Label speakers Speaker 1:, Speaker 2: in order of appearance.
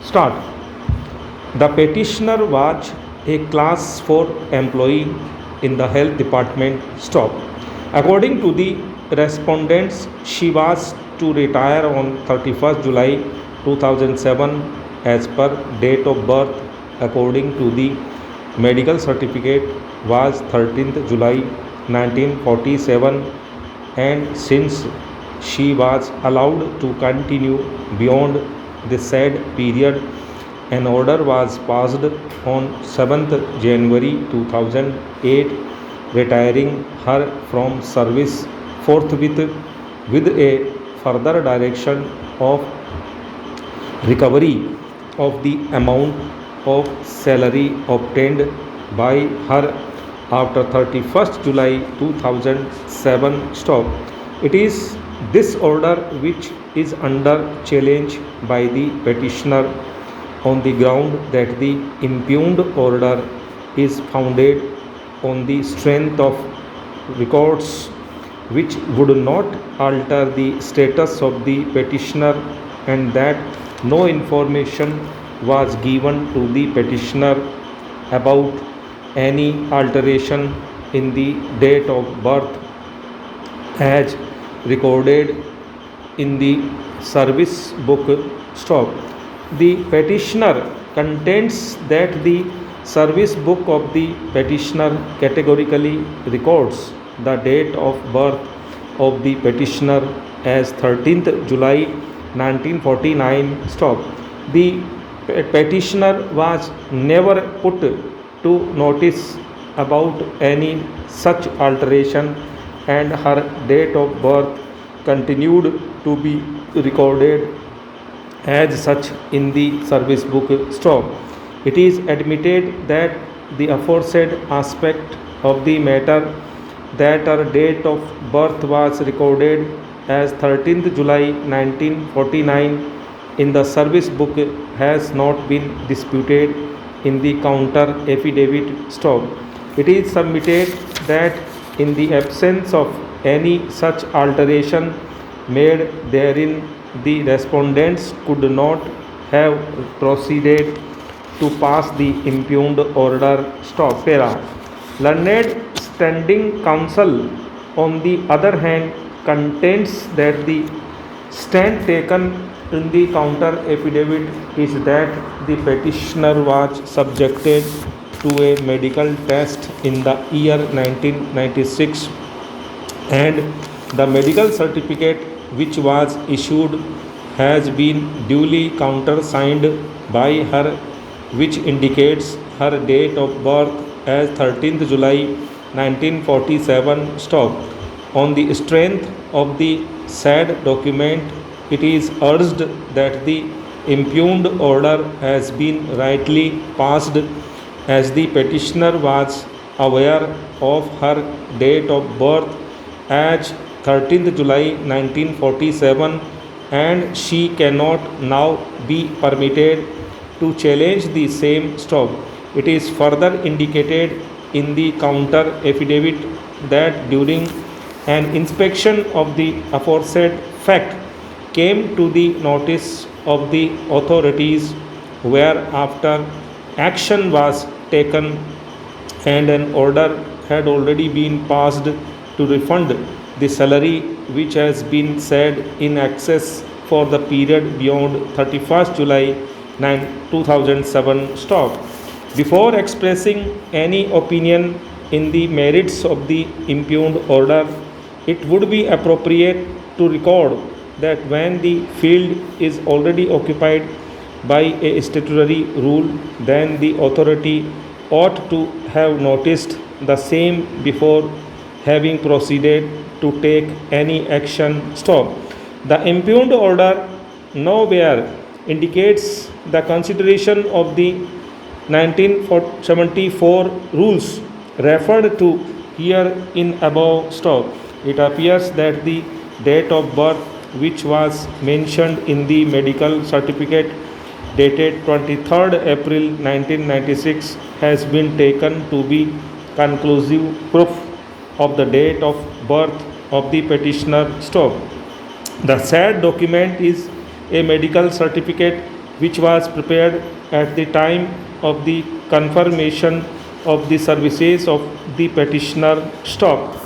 Speaker 1: Start. The petitioner was a class 4 employee in the health department. Stop. According to the respondents, she was to retire on 31st July 2007 as per date of birth. According to the medical certificate was 13th July 1947, and since she was allowed to continue beyond the said period, an order was passed on 7th January 2008 retiring her from service forthwith with a further direction of recovery of the amount of salary obtained by her after 31st July 2007. Stop. It is this order which is under challenge by the petitioner on the ground that the impugned order is founded on the strength of records which would not alter the status of the petitioner, and that no information was given to the petitioner about any alteration in the date of birth as recorded in the service book. Stop. The petitioner contends that the service book of the petitioner categorically records the date of birth of the petitioner as 13th July 1949. Stop. The petitioner was never put to notice about any such alteration, and her date of birth continued to be recorded as such in the service book. Stop. It is admitted that the aforesaid aspect of the matter, that her date of birth was recorded as 13th July 1949 in the service book, has not been disputed in the counter affidavit. Stop. It is submitted that in the absence of any such alteration made therein, the respondents could not have proceeded to pass the impugned order. Stop. Para. Learned standing counsel, on the other hand, contends that the stand taken in the counter affidavit is that the petitioner was subjected to a medical test in the year 1996, and the medical certificate which was issued has been duly countersigned by her, which indicates her date of birth as 13th July 1947. Stop. On the strength of the said document, it is urged that the impugned order has been rightly passed, as the petitioner was aware of her date of birth as 13th July 1947, and she cannot now be permitted to challenge the same. Stop. It is further indicated in the counter affidavit that during an inspection of the aforesaid fact came to the notice of the authorities, whereafter action was taken and an order had already been passed to refund the salary which has been said in excess for the period beyond 31st July 2007. Stop. Before expressing any opinion in the merits of the impugned order, it would be appropriate to record that when the field is already occupied by a statutory rule, then the authority ought to have noticed the same before having proceeded to take any action. Stop. The impugned order nowhere indicates the consideration of the 1974 rules referred to here in above. Stop. It appears that the date of birth which was mentioned in the medical certificate dated 23rd April 1996 has been taken to be conclusive proof of the date of birth of the petitioner. Stop. The said document is a medical certificate which was prepared at the time of the confirmation of the services of the petitioner stop.